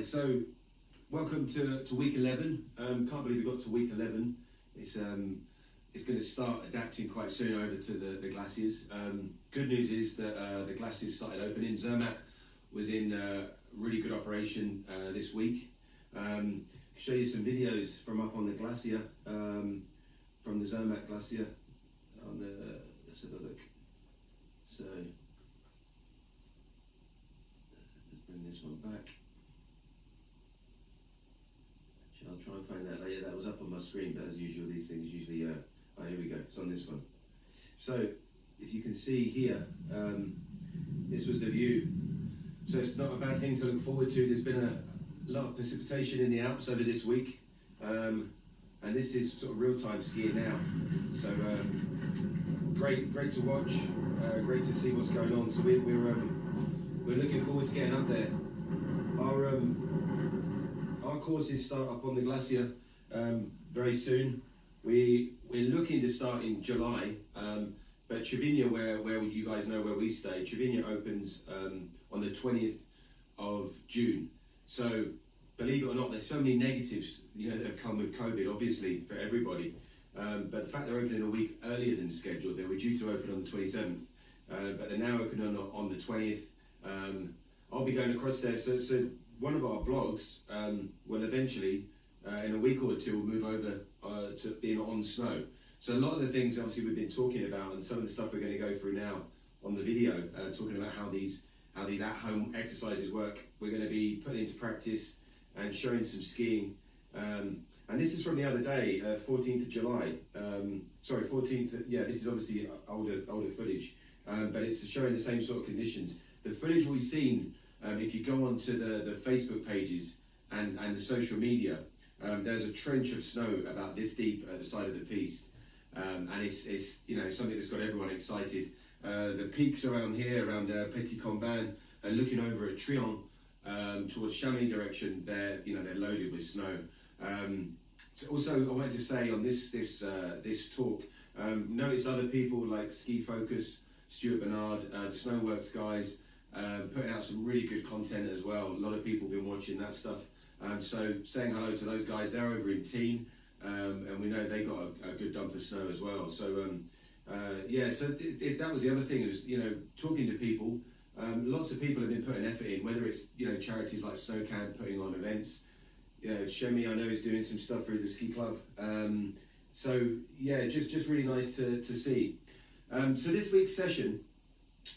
so welcome to week 11. Can't believe we got to week 11. It's going to start adapting quite soon over to the glaciers. Good news is that the glaciers started opening. Zermatt was in really good operation this week. Show you some videos from up on the glacier, from the Zermatt glacier. Let's have a look. So let's bring this one back. I'll try and find that later. That was up on my screen, but as usual, these things usually, here we go, it's on this one. So, if you can see here, this was the view. So it's not a bad thing to look forward to. There's been a lot of precipitation in the Alps over this week, and this is sort of real-time skiing now. So, great to watch, great to see what's going on. So we're looking forward to getting up there. Our courses start up on the glacier very soon. We're looking to start in July, but Cervinia, where you guys know where we stay, Cervinia opens on the 20th of June. So believe it or not, there's so many negatives that have come with COVID, obviously for everybody. But the fact they're opening a week earlier than scheduled, they were due to open on the 27th, but they're now opening on the 20th. I'll be going across there. So one of our blogs will eventually, in a week or two, will move over to being on snow. So a lot of the things obviously we've been talking about, and some of the stuff we're going to go through now on the video, talking about how these at-home exercises work, we're going to be putting into practice and showing some skiing. And this is from the other day, 14th of July. 14th. Yeah, this is obviously older footage, but it's showing the same sort of conditions. The footage we've seen. If you go onto the Facebook pages and the social media, there's a trench of snow about this deep at the side of the piste, and it's something that's got everyone excited. The peaks around here, around Petit Combin, and looking over at Trion towards Chamonix direction, they're loaded with snow. Also, I wanted to say on this talk, notice other people like Ski Focus, Stuart Bernard, the Snowworks guys. Putting out some really good content as well. A lot of people have been watching that stuff. So saying hello to those guys. They're over in Teen, and we know they got a good dump of snow as well. So so that was the other thing, is talking to people. Lots of people have been putting effort in, whether it's charities like Snow Camp putting on events. Shemi, I know, is doing some stuff through the ski club. Just really nice to see. So this week's session,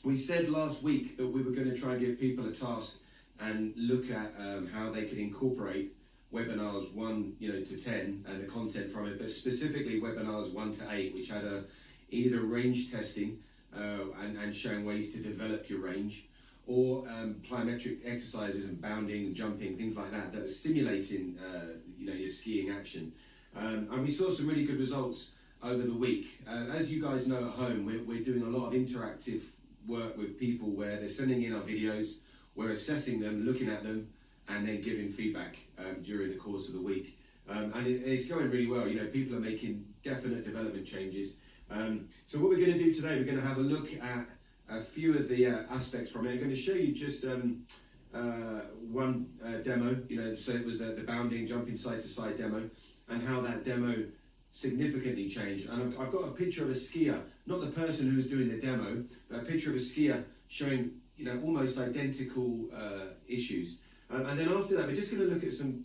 we said last week that we were going to try and give people a task and look at how they could incorporate webinars 1 to 10 and the content from it, but specifically webinars 1 to 8, which had either range testing and showing ways to develop your range, or plyometric exercises and bounding and jumping, things like that are simulating your skiing action. And we saw some really good results over the week. As you guys know at home, we're doing a lot of interactive work with people where they're sending in our videos, we're assessing them, looking at them, and then giving feedback during the course of the week. And it's going really well. People are making definite development changes. So what we're going to do today, we're going to have a look at a few of the aspects from it. I'm going to show you just one demo. So it was the bounding, jumping side to side demo, and how that demo significantly changed. And I've got a picture of a skier, not the person who's doing the demo, but a picture of a skier showing almost identical issues. And then after that, we're just going to look at some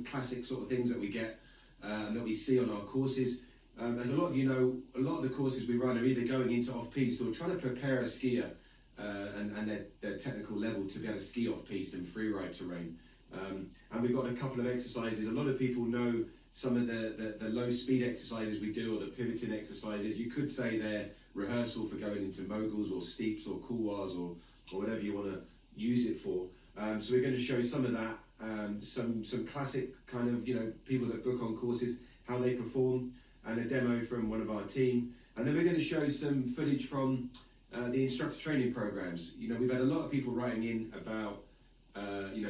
classic sort of things that we get and that we see on our courses. As a lot of you know, a lot of the courses we run are either going into off-piste or trying to prepare a skier and their technical level to be able to ski off-piste and freeride terrain. And we've got a couple of exercises. A lot of people know some of the low speed exercises we do, or the pivoting exercises. You could say they're rehearsal for going into moguls or steeps or couloirs or whatever you want to use it for. So we're going to show some of that, some classic kind of people that book on courses, how they perform, and a demo from one of our team. And then we're going to show some footage from the instructor training programs. We've had a lot of people writing in about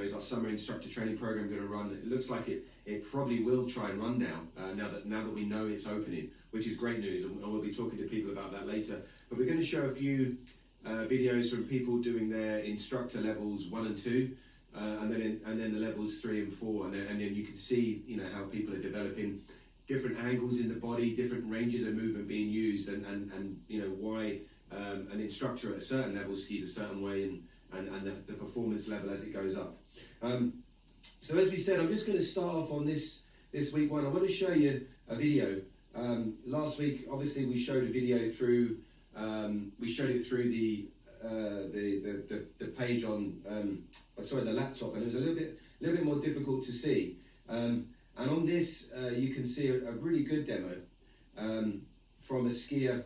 is our summer instructor training program going to run? It looks like it probably will try and run now, now that we know it's opening, which is great news, and we'll be talking to people about that later. But we're going to show a few videos from people doing their instructor levels 1 and 2, and then the levels 3 and 4, and then you can see, you know, how people are developing different angles in the body, different ranges of movement being used, and you know why an instructor at a certain level skis a certain way, and the performance level as it goes up. So as we said, I'm just going to start off on this week one. I want to show you a video. Last week, obviously, we showed a video through the page on the laptop, and it was a little bit more difficult to see. And on this, you can see a really good demo from a skier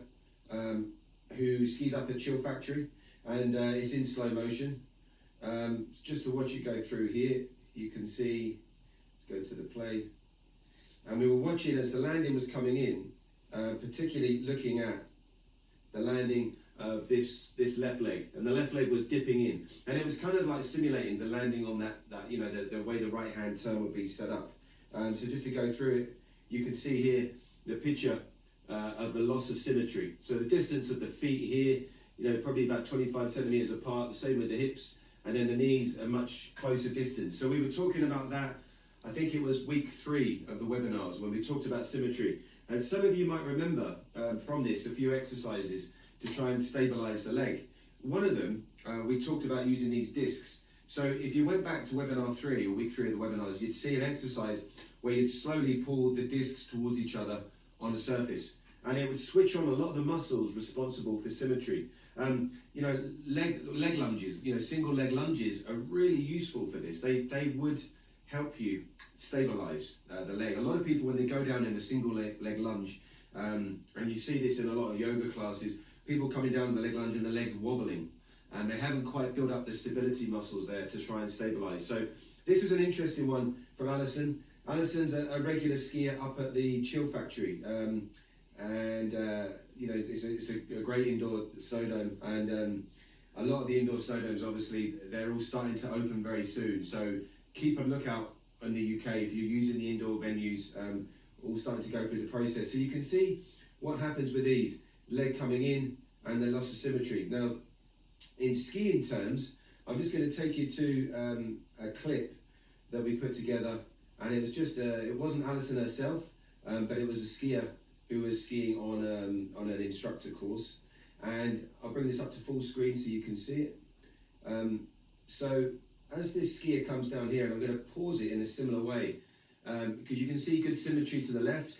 who skis up at Chill Factory, and it's in slow motion. Just to watch it go through here, you can see, let's go to the play, and we were watching as the landing was coming in, particularly looking at the landing of this left leg, and the left leg was dipping in, and it was kind of like simulating the landing on that you know, the way the right hand turn would be set up. So just to go through it, you can see here the picture of the loss of symmetry. So the distance of the feet here, you know, probably about 25 centimeters apart, the same with the hips, and then the knees a much closer distance. So we were talking about that, I think it was week 3 of the webinars when we talked about symmetry. And some of you might remember from this a few exercises to try and stabilize the leg. One of them, we talked about using these discs. So if you went back to webinar 3 or week 3 of the webinars, you'd see an exercise where you'd slowly pull the discs towards each other on the surface, and it would switch on a lot of the muscles responsible for symmetry. You know, leg lunges, you know, single leg lunges are really useful for this. They would help you stabilize the leg. A lot of people, when they go down in a single leg lunge, and you see this in a lot of yoga classes, people coming down the leg lunge and the legs wobbling, and they haven't quite built up the stability muscles there to try and stabilize. So this was an interesting one from Alison. Alison's a regular skier up at the Chill Factory, and you know, it's a great indoor snow dome, and a lot of the indoor snow domes, obviously, they're all starting to open very soon. So keep a lookout in the UK if you're using the indoor venues, all starting to go through the process. So you can see what happens with these, leg coming in and the loss of symmetry. Now, in skiing terms, I'm just going to take you to a clip that we put together, and it was just it wasn't Alison herself, but it was a skier who was skiing on an instructor course, and I'll bring this up to full screen so you can see it. So as this skier comes down here, and I'm going to pause it in a similar way, because you can see good symmetry to the left,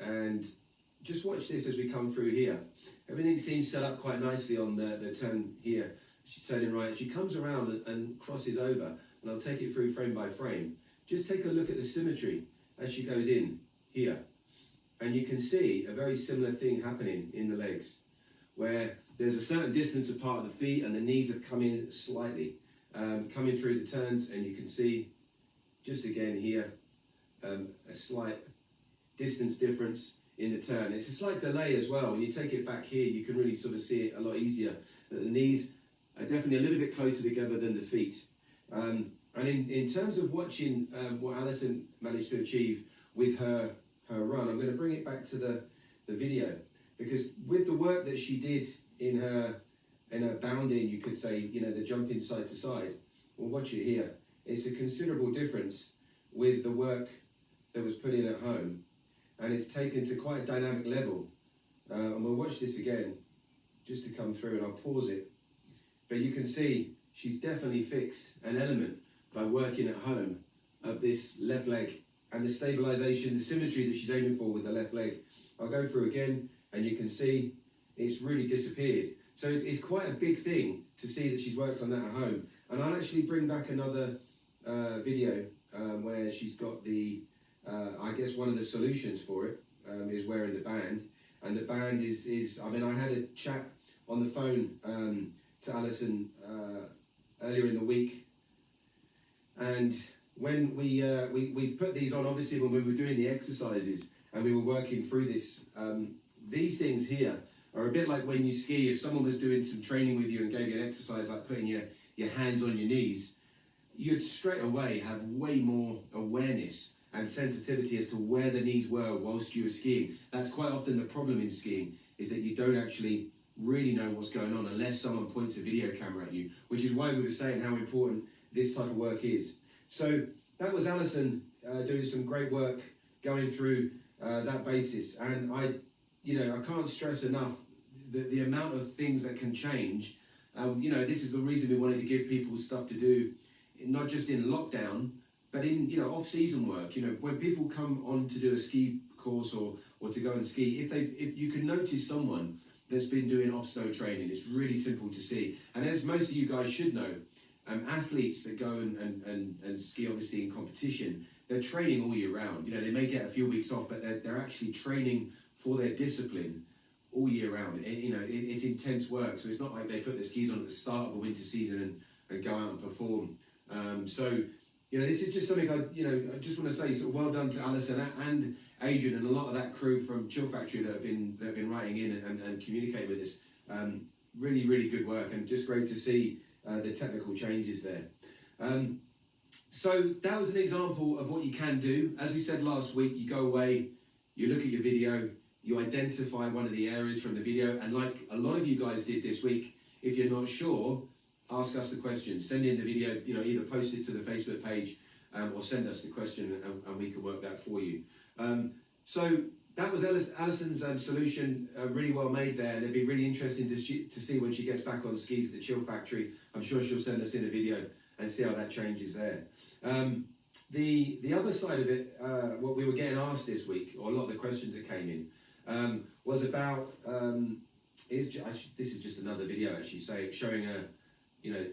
and just watch this as we come through here. Everything seems set up quite nicely on the turn here. She's turning right. She comes around and crosses over, and I'll take it through frame by frame. Just take a look at the symmetry as she goes in here. And you can see a very similar thing happening in the legs, where there's a certain distance apart of the feet, and the knees have come in slightly, coming through the turns, and you can see, just again here, a slight distance difference in the turn. It's a slight delay as well. When you take it back here, you can really sort of see it a lot easier, that the knees are definitely a little bit closer together than the feet. And in terms of watching what Alison managed to achieve with her run, I'm going to bring it back to the video, because with the work that she did in her bounding, you could say, you know, the jumping side to side, well, watch it here. It's a considerable difference with the work that was put in at home, and it's taken to quite a dynamic level. And we'll watch this again just to come through, and I'll pause it. But you can see she's definitely fixed an element by working at home of this left leg and the stabilization, the symmetry that she's aiming for with the left leg. I'll go through again, and you can see it's really disappeared. So it's quite a big thing to see that she's worked on that at home. And I'll actually bring back another video where she's got the, I guess one of the solutions for it is wearing the band. And the band is I mean, I had a chat on the phone to Alison earlier in the week, and when we put these on, obviously when we were doing the exercises and we were working through this, these things here are a bit like when you ski. If someone was doing some training with you and gave you an exercise like putting your hands on your knees, you'd straight away have way more awareness and sensitivity as to where the knees were whilst you were skiing. That's quite often the problem in skiing, is that you don't actually really know what's going on unless someone points a video camera at you, which is why we were saying how important this type of work is. So that was Alison doing some great work going through that basis, and I can't stress enough the amount of things that can change. This is the reason we wanted to give people stuff to do, not just in lockdown, but in off-season work. When people come on to do a ski course or to go and ski, if you can notice someone that's been doing off-snow training, it's really simple to see. And as most of you guys should know, athletes that go and ski, obviously in competition, they're training all year round. They may get a few weeks off, but they're actually training for their discipline all year round. It's intense work, so it's not like they put their skis on at the start of a winter season and go out and perform. This is just something I just want to say, sort of well done to Alison and Adrian and a lot of that crew from Chill Factory that have been writing in and communicating with us. Really, really good work, and just great to see the technical changes there. So that was an example of what you can do. As we said last week, you go away, you look at your video, you identify one of the areas from the video, and like a lot of you guys did this week, if you're not sure, ask us the question. Send in the video, either post it to the Facebook page or send us the question, and we can work that for you. So that was Alison's solution, really well made there, and it'd be really interesting to see when she gets back on skis at the Chill Factory. I'm sure she'll send us in a video and see how that changes there. The other side of it, what we were getting asked this week, or a lot of the questions that came in, was about, this is just another video actually, showing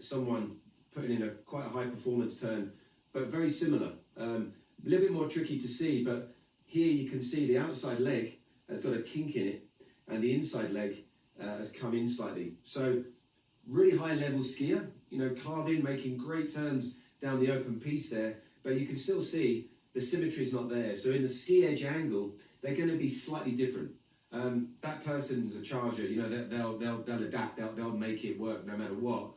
someone putting in quite a high performance turn, but very similar. A little bit more tricky to see, but here you can see the outside leg has got a kink in it, and the inside leg has come in slightly. So really high level skier, carving, making great turns down the open piste there, but you can still see the symmetry is not there. So in the ski edge angle, they're going to be slightly different. That person's a charger, they'll adapt, they'll make it work no matter what.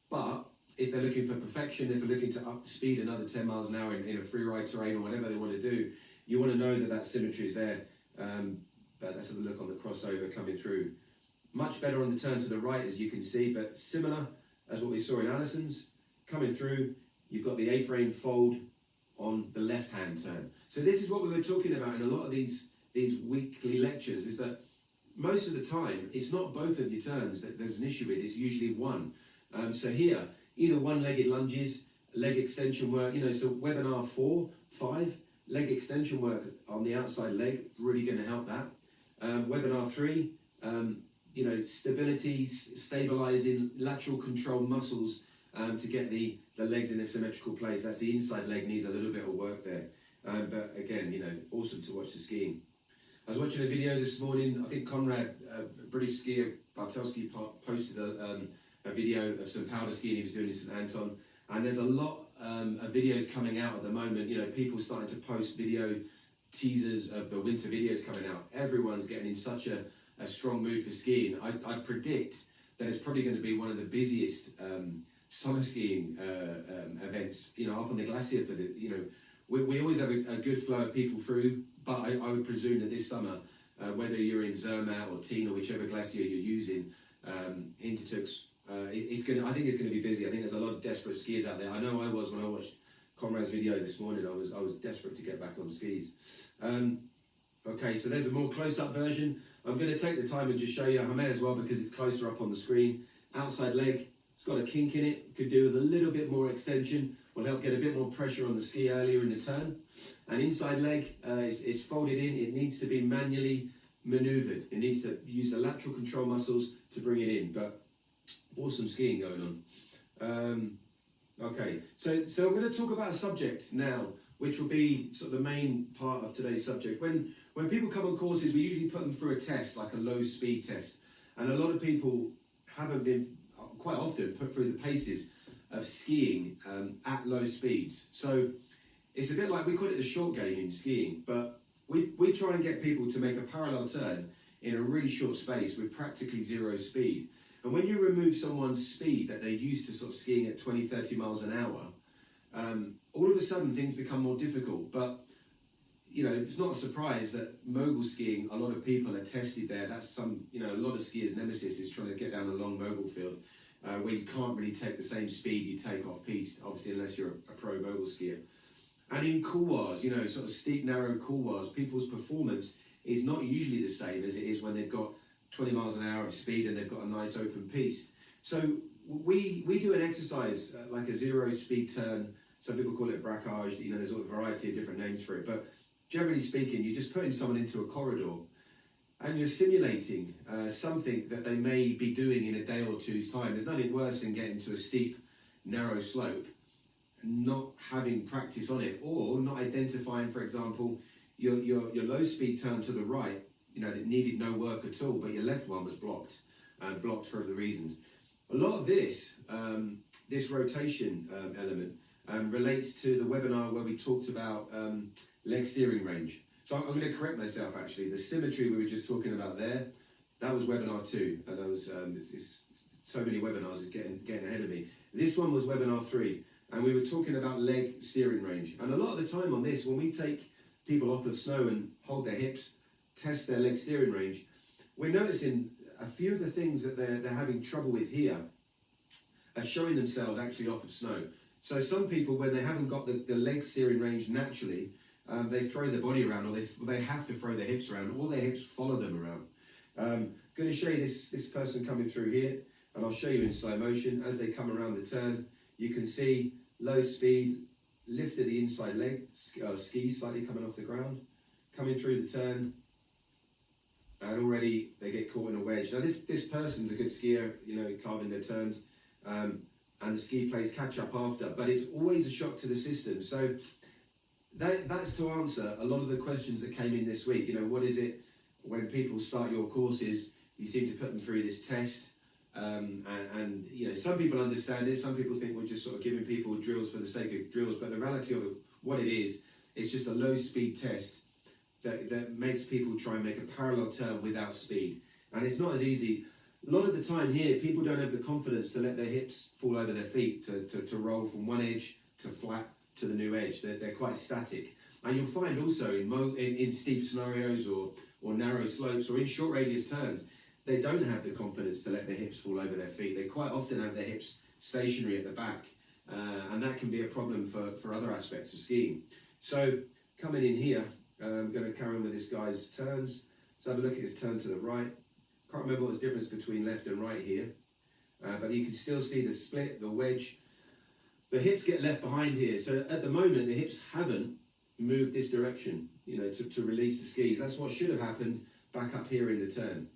But if they're looking for perfection, if they're looking to up the speed another 10 miles an hour in a free ride terrain or whatever they want to do, you want to know that symmetry is there. But let's have a look on the crossover coming through. Much better on the turn to the right, as you can see, but similar as what we saw in Alison's. Coming through, you've got the A-frame fold on the left-hand turn. So this is what we were talking about in a lot of these weekly lectures, is that most of the time, it's not both of your turns that there's an issue with, it's usually one. So here, either one-legged lunges, leg extension work, so webinar 4, 5, leg extension work on the outside leg, really going to help that. Webinar 3, stability, stabilizing lateral control muscles to get the legs in a symmetrical place. That's the inside leg, needs a little bit of work there. But again, awesome to watch the skiing. I was watching a video this morning. I think Conrad, British skier Bartelski, posted a video of some powder skiing he was doing in St Anton, and there's a lot of videos coming out at the moment. People starting to post video teasers of the winter videos coming out. Everyone's getting in such a strong mood for skiing. I predict that it's probably going to be one of the busiest summer skiing events. Up on the glacier for the we always have a good flow of people through, but I would presume that this summer, whether you're in Zermatt or Teen or whichever glacier you're using, Hintertux, I think it's going to be busy. I think there's a lot of desperate skiers out there. I know I was when I watched Conrad's video this morning. I was desperate to get back on skis. Okay, so there's a more close-up version. I'm going to take the time and just show you. I may as well because it's closer up on the screen. Outside leg, it's got a kink in it. Could do with a little bit more extension. Will help get a bit more pressure on the ski earlier in the turn. And inside leg is folded in. It needs to be manually maneuvered. It needs to use the lateral control muscles to bring it in. But awesome skiing going on. Okay, so I'm going to talk about a subject now, which will be sort of the main part of today's subject. When people come on courses, we usually put them through a test, like a low speed test. And a lot of people haven't been, quite often, put through the paces of skiing at low speeds. So it's a bit like, we call it the short game in skiing, but we try and get people to make a parallel turn in a really short space with practically zero speed. And when you remove someone's speed that they're used to sort of skiing at 20, 30 miles an hour, all of a sudden things become more difficult. But it's not a surprise that mogul skiing, a lot of people are tested there. That's a lot of skiers' nemesis is trying to get down a long mogul field. where you can't really take the same speed you take off piste, obviously unless you're a pro mogul skier. And in couloirs, sort of steep, narrow couloirs, people's performance is not usually the same as it is when they've got 20 miles an hour of speed and they've got a nice open piste. So we do an exercise like a 0 speed turn. Some people call it braquage. There's a variety of different names for it. But generally speaking, you're just putting someone into a corridor and you're simulating something that they may be doing in a day or two's time. There's nothing worse than getting to a steep, narrow slope and not having practice on it, or not identifying, for example, your low speed turn to the right, that needed no work at all, but your left one was blocked for other reasons. A lot of this rotation element relates to the webinar where we talked about leg steering range. So I'm going to correct myself actually. The symmetry we were just talking about there, that was webinar 2. And that was so many webinars, it's getting ahead of me. This one was webinar 3, and we were talking about leg steering range. And a lot of the time on this, when we take people off of snow and hold their hips, test their leg steering range, we're noticing a few of the things that they're having trouble with here are showing themselves actually off of snow. So some people, when they haven't got the leg steering range naturally, they throw their body around, or they have to throw their hips around, or their hips follow them around. I'm going to show you this person coming through here, and I'll show you in slow motion. As they come around the turn, you can see low speed, lift of the inside leg, ski slightly coming off the ground, coming through the turn, and already they get caught in a wedge. Now this person's a good skier, carving their turns, and the ski plays catch up after, but it's always a shock to the system. So that's to answer a lot of the questions that came in this week. What is it when people start your courses, you seem to put them through this test, and some people understand it, some people think we're just sort of giving people drills for the sake of drills, but the reality of it, what it is, it's just a low speed test that makes people try and make a parallel turn without speed. And it's not as easy. A lot of the time here, people don't have the confidence to let their hips fall over their feet, to roll from one edge to flat to the new edge. They're quite static. And you'll find also in steep scenarios or narrow slopes or in short radius turns, they don't have the confidence to let their hips fall over their feet. They quite often have their hips stationary at the back. And that can be a problem for other aspects of skiing. So coming in here, I'm going to carry on with this guy's turns. Let's have a look at his turn to the right. Can't remember what's the difference between left and right here. But you can still see the split, the wedge. The hips get left behind here. So at the moment, the hips haven't moved this direction, to release the skis. That's what should have happened back up here in the turn.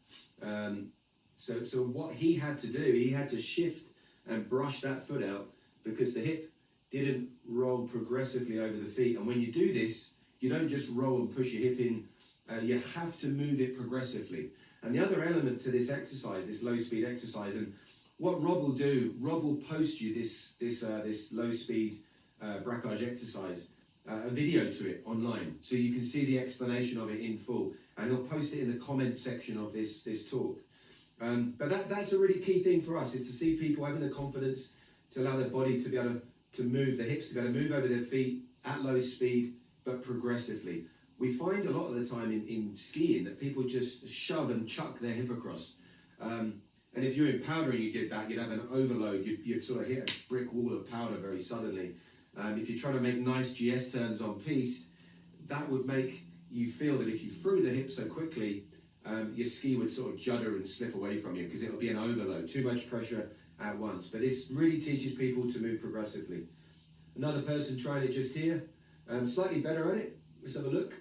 So what he had to do, he had to shift and brush that foot out because the hip didn't roll progressively over the feet. And when you do this, you don't just roll and push your hip in, you have to move it progressively. And the other element to this exercise, this low speed exercise, and what Rob will do, Rob will post you this low speed braquage exercise, a video to it online, so you can see the explanation of it in full, and he'll post it in the comment section of this talk. But that's a really key thing for us, is to see people having the confidence to allow their body to be able to move, the hips to be able to move over their feet at low speed, but progressively. We find a lot of the time in skiing that people just shove and chuck their hip across. And if you're in powder and you did that, you'd have an overload. You'd sort of hit a brick wall of powder very suddenly. If you're trying to make nice GS turns on piste, that would make you feel that if you threw the hip so quickly, your ski would sort of judder and slip away from you because it'll be an overload, too much pressure at once. But this really teaches people to move progressively. Another person trying it just here, slightly better at it. Let's have a look.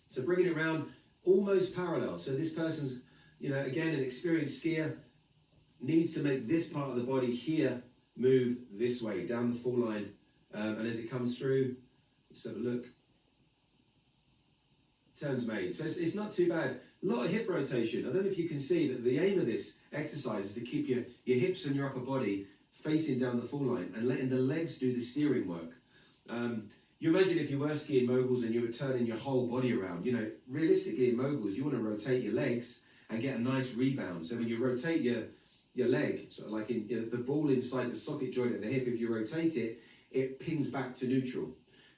So bringing it around almost parallel. So this person's, again, an experienced skier, needs to make this part of the body here move this way, down the fall line. And as it comes through, let's have a look. Turns made. So it's not too bad. A lot of hip rotation. I don't know if you can see that the aim of this exercise is to keep your hips and your upper body facing down the fall line and letting the legs do the steering work. You imagine if you were skiing moguls and you were turning your whole body around, realistically in moguls, you want to rotate your legs and get a nice rebound. So when you rotate your leg, sort of like in the ball inside the socket joint at the hip, if you rotate it, it pins back to neutral.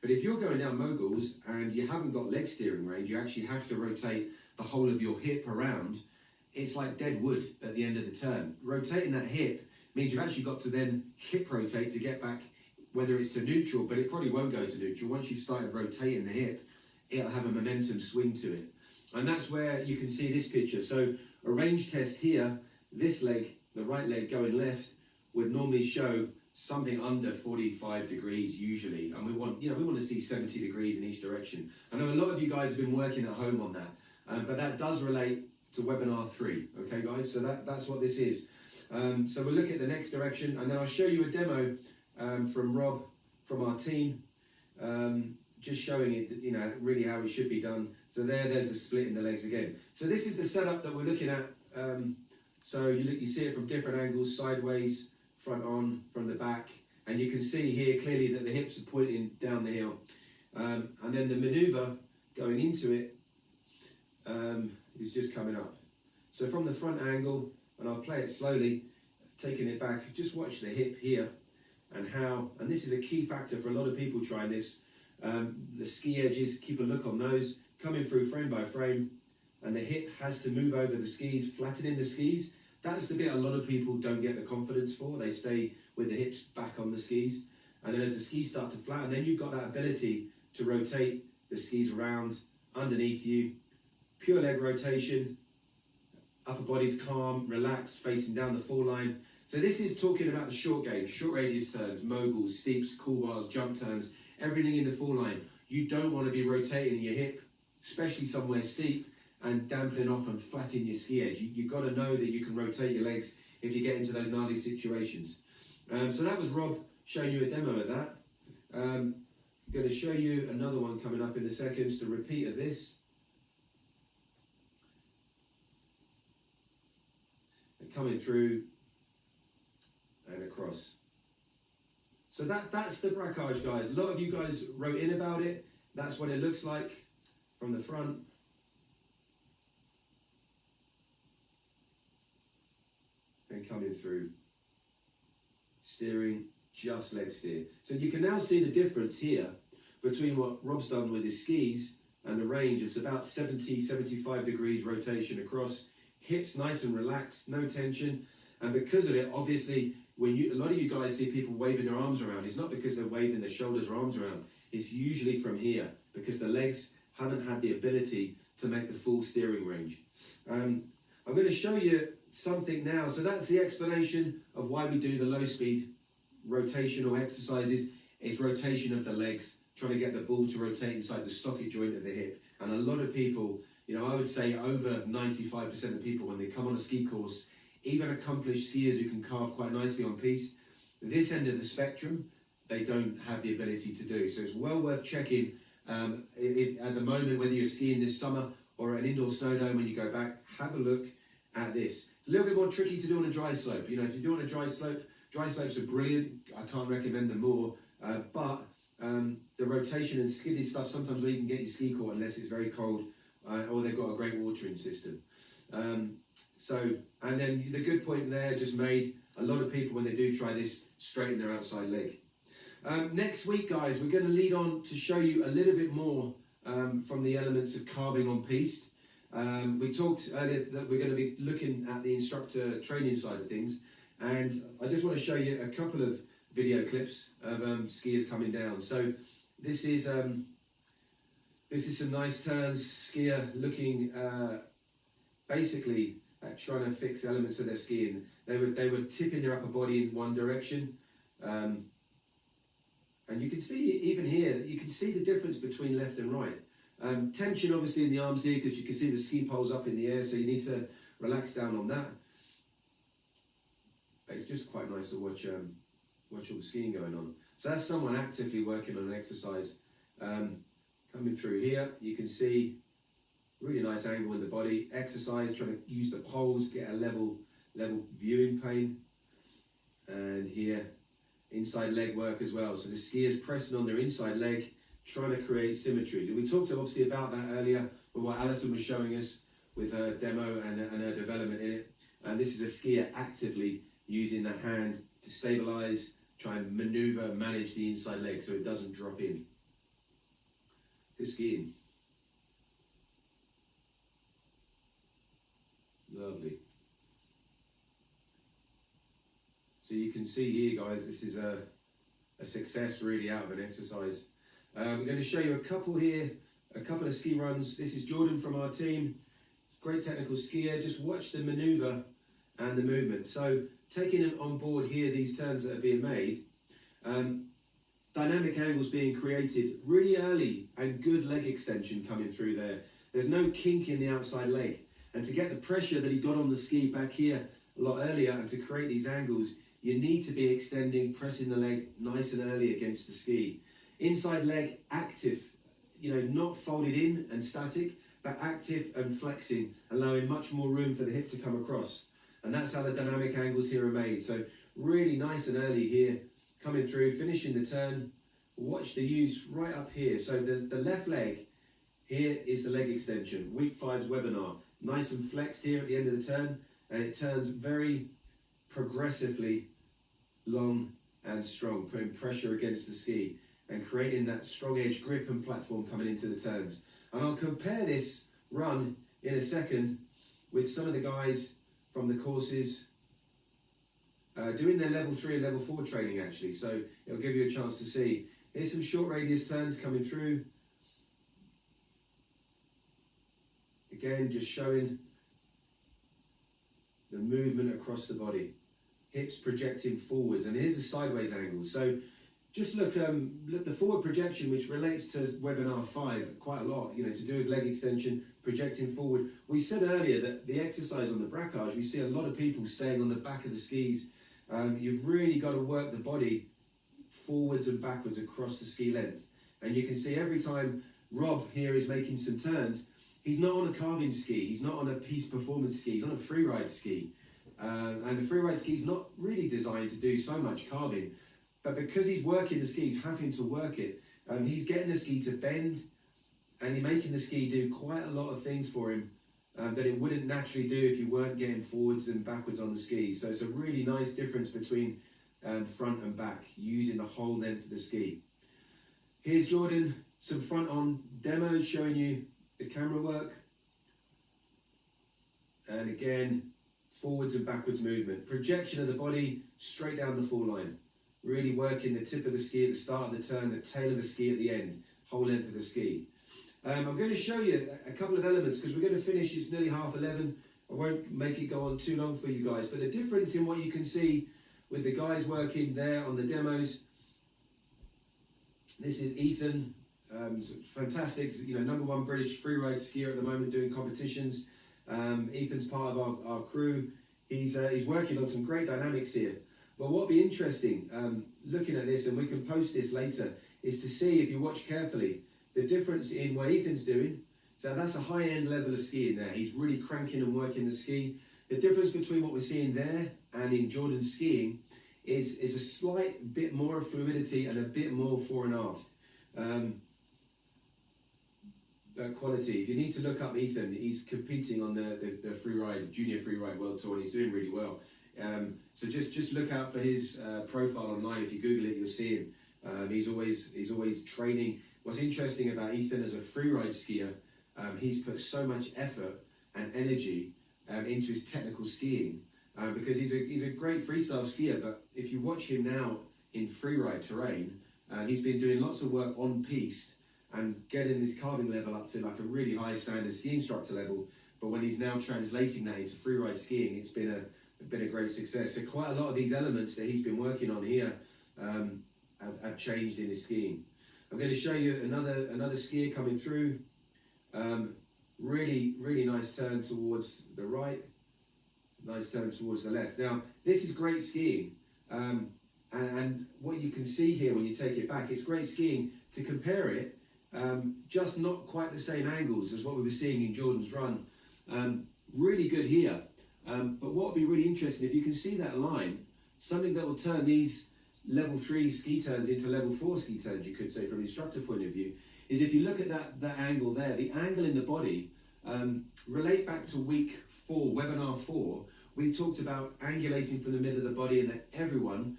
But if you're going down moguls and you haven't got leg steering range, you actually have to rotate the whole of your hip around. It's like dead wood at the end of the turn. Rotating that hip means you've actually got to then hip rotate to get back, whether it's to neutral, but it probably won't go to neutral. Once you've started rotating the hip, it'll have a momentum swing to it. And that's where you can see this picture. So a range test here, this leg, the right leg going left, would normally show something under 45 degrees usually. And we want to see 70 degrees in each direction. I know a lot of you guys have been working at home on that, but that does relate to webinar 3, okay guys? So that's what this is. So we'll look at the next direction, and then I'll show you a demo from Rob, from our team, just showing it, really how it should be done. So there's the split in the legs again. So this is the setup that we're looking at. So you see it from different angles, sideways, front on, from the back, and you can see here clearly that the hips are pointing down the hill. And then the maneuver going into it is just coming up. So from the front angle, and I'll play it slowly, taking it back, just watch the hip here and how, and this is a key factor for a lot of people trying this, the ski edges, keep a look on those, coming through frame by frame, and the hip has to move over the skis, flattening the skis. That's the bit a lot of people don't get the confidence for. They stay with the hips back on the skis, and then as the skis start to flatten, then you've got that ability to rotate the skis around underneath you, pure leg rotation, upper body's calm, relaxed, facing down the fall line. So this is talking about the short game, short radius turns, moguls, steeps, cool bars, jump turns, everything in the fall line. You don't want to be rotating your hip, especially somewhere steep, and dampening off and flattening your ski edge. You've got to know that you can rotate your legs if you get into those gnarly situations. So that was Rob showing you a demo of that. I'm going to show you another one coming up in a second, just a repeat of this. And coming through and across. So that's the braquage, guys. A lot of you guys wrote in about it. That's what it looks like from the front. And coming through. Steering, just leg steer. So you can now see the difference here between what Rob's done with his skis and the range. It's about 70, 75 degrees rotation across. Hips nice and relaxed, no tension. And because of it, obviously, when a lot of you guys see people waving their arms around, it's not because they're waving their shoulders or arms around. It's usually from here, because the legs haven't had the ability to make the full steering range. I'm going to show you something now. So that's the explanation of why we do the low speed rotational exercises. It's rotation of the legs, trying to get the ball to rotate inside the socket joint of the hip. And a lot of people, I would say over 95% of people, when they come on a ski course, even accomplished skiers who can carve quite nicely on piste, this end of the spectrum, they don't have the ability to do. So it's well worth checking at the moment, whether you're skiing this summer or an indoor snow dome when you go back, have a look at this. It's a little bit more tricky to do on a dry slope. If you're doing a dry slopes are brilliant. I can't recommend them more, but the rotation and skiddy stuff, sometimes where you can get your ski caught unless it's very cold, or they've got a great watering system. And then the good point there just made, a lot of people when they do try this, straighten their outside leg. Next week, guys, we're going to lead on to show you a little bit more from the elements of carving on piste. We talked earlier that we're going to be looking at the instructor training side of things, and I just want to show you a couple of video clips of skiers coming down. So this is some nice turns, skier looking basically at trying to fix elements of their skiing. They were tipping their upper body in one direction, and you can see even here, you can see the difference between left and right. Tension obviously in the arms here, because you can see the ski poles up in the air, so you need to relax down on that. But it's just quite nice to watch all the skiing going on. So that's someone actively working on an exercise. Coming through here, you can see really nice angle in the body. Exercise, trying to use the poles, get a level viewing plane. And here, inside leg work as well. So the skiers pressing on their inside leg, trying to create symmetry. We talked obviously about that earlier with what Alison was showing us with her demo and her development in it. And this is a skier actively using that hand to stabilize, try and maneuver, manage the inside leg so it doesn't drop in. Good skiing. Lovely. So you can see here, guys, this is a success really out of an exercise. We're going to show you a couple here, a couple of ski runs. This is Jordan from our team. Great technical skier. Just watch the maneuver and the movement. So taking it on board here, these turns that are being made, dynamic angles being created really early and good leg extension coming through there. There's no kink in the outside leg. And to get the pressure that he got on the ski back here a lot earlier and to create these angles, you need to be extending, pressing the leg nice and early against the ski. Inside leg active, not folded in and static, but active and flexing, allowing much more room for the hip to come across. And that's how the dynamic angles here are made. So really nice and early here, coming through, finishing the turn. Watch the use right up here. So the left leg, here is the leg extension, week 5's webinar. Nice and flexed here at the end of the turn, and it turns very progressively long and strong, putting pressure against the ski and creating that strong edge grip and platform coming into the turns. And I'll compare this run in a second with some of the guys from the courses doing their level 3 and level 4 training actually, so it'll give you a chance to see. Here's some short radius turns coming through. Again, just showing the movement across the body. Hips projecting forwards, and here's a sideways angle. So just look the forward projection, which relates to webinar 5 quite a lot, to do a leg extension, projecting forward. We said earlier that the exercise on the braquage, we see a lot of people staying on the back of the skis. You've really got to work the body forwards and backwards across the ski length. And you can see every time Rob here is making some turns, he's not on a carving ski, he's not on a piste performance ski, he's on a freeride ski. And the freeride ski is not really designed to do so much carving, but because he's working the ski, he's having to work it. He's getting the ski to bend, and he's making the ski do quite a lot of things for him that it wouldn't naturally do if you weren't getting forwards and backwards on the skis. So it's a really nice difference between front and back, using the whole length of the ski. Here's Jordan, some front-on demos showing you the camera work. And again, forwards and backwards movement. Projection of the body straight down the fall line. Really working the tip of the ski at the start of the turn, the tail of the ski at the end, whole length of the ski. I'm going to show you a couple of elements because we're going to finish, it's nearly 11:30. I won't make it go on too long for you guys, but the difference in what you can see with the guys working there on the demos. This is Ethan, fantastic, #1 British freeride skier at the moment doing competitions. Ethan's part of our crew. He's working on some great dynamics here. But what will be interesting, looking at this, and we can post this later, is to see, if you watch carefully, the difference in what Ethan's doing. So that's a high-end level of skiing there. He's really cranking and working the ski. The difference between what we're seeing there and in Jordan's skiing is a slight bit more of fluidity and a bit more fore and aft. Quality. If you need to look up Ethan, he's competing on the freeride, junior freeride world tour, and he's doing really well. So just look out for his profile online. If you Google it, you'll see him. He's always training. What's interesting about Ethan as a freeride skier, he's put so much effort and energy into his technical skiing because he's a great freestyle skier. But if you watch him now in freeride terrain, he's been doing lots of work on piste and getting his carving level up to like a really high standard ski instructor level. But when he's now translating that into freeride skiing, it's been a great success. So quite a lot of these elements that he's been working on here have changed in his skiing. I'm going to show you another skier coming through. Really nice turn towards the right, nice turn towards the left. Now this is great skiing, and what you can see here when you take it back, it's great skiing. To compare it, just not quite the same angles as what we were seeing in Jordan's run. Really good here. But what would be really interesting, if you can see that line, something that will turn these level 3 ski turns into level 4 ski turns, you could say, from an instructor point of view, is if you look at that angle there, the angle in the body, relate back to week 4, webinar 4, we talked about angulating from the middle of the body, and that everyone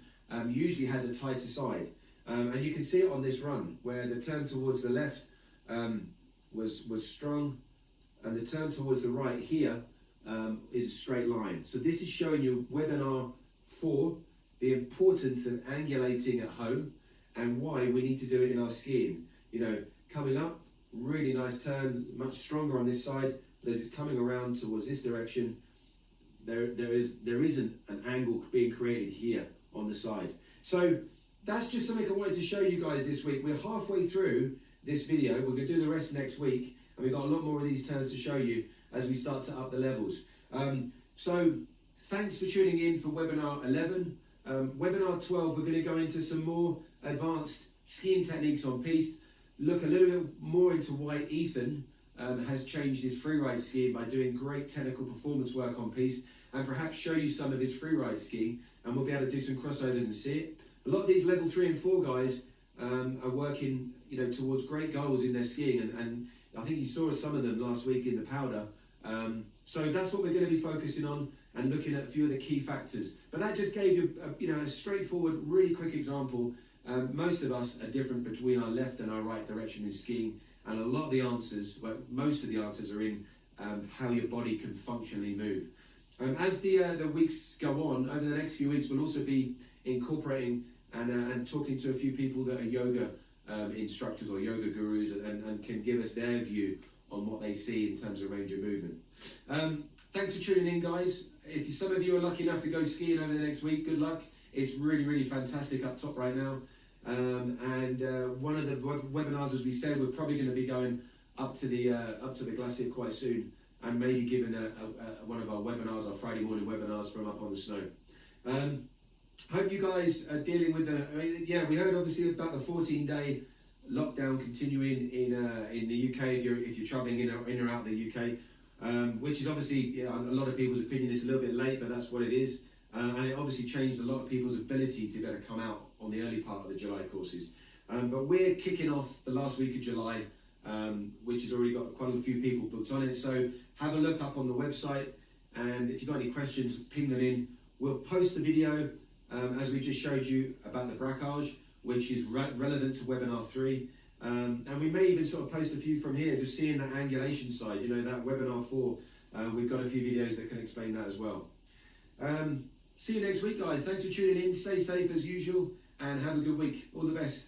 usually has a tighter side. And you can see it on this run, where the turn towards the left was strong, and the turn towards the right here is a straight line. So this is showing you webinar 4 the importance of angulating at home and why we need to do it in our skiing. You know, coming up, really nice turn, much stronger on this side, but as it's coming around towards this direction, there isn't an angle being created here on the side. So that's just something I wanted to show you guys this week. We're halfway through this video. We're going to do the rest next week, and we've got a lot more of these turns to show you as we start to up the levels. So thanks for tuning in for webinar 11. Webinar 12, we're going to go into some more advanced skiing techniques on piste, look a little bit more into why Ethan has changed his freeride skiing by doing great technical performance work on piste, and perhaps show you some of his freeride skiing, and we'll be able to do some crossovers and see it. A lot of these level 3 and 4 guys are working, you know, towards great goals in their skiing, and I think you saw some of them last week in the powder. So that's what we're going to be focusing on and looking at a few of the key factors. But that just gave you a straightforward, really quick example. Most of us are different between our left and our right direction in skiing, and a lot of the answers, well, most of the answers are in how your body can functionally move. As the weeks go on, over the next few weeks, we'll also be incorporating and talking to a few people that are yoga instructors or yoga gurus and can give us their view on what they see in terms of range of movement. Thanks for tuning in, guys. If some of you are lucky enough to go skiing over the next week, good luck. It's really, really fantastic up top right now. One of the webinars, as we said, we're probably going to be going up to the glacier quite soon, and maybe giving one of our webinars, our Friday morning webinars from up on the snow. Hope you guys are dealing with we heard obviously about the 14-day lockdown continuing in the UK if you're travelling in or out the UK, which is obviously a lot of people's opinion. It's a little bit late, but that's what it is, and it obviously changed a lot of people's ability to be able to come out on the early part of the July courses. But we're kicking off the last week of July, which has already got quite a few people booked on it. So have a look up on the website, and if you've got any questions, ping them in. We'll post the video as we just showed you about the braquage, which is relevant to webinar 3. And we may even sort of post a few from here, just seeing that angulation side, you know, that webinar 4. We've got a few videos that can explain that as well. See you next week, guys. Thanks for tuning in. Stay safe as usual, and have a good week. All the best.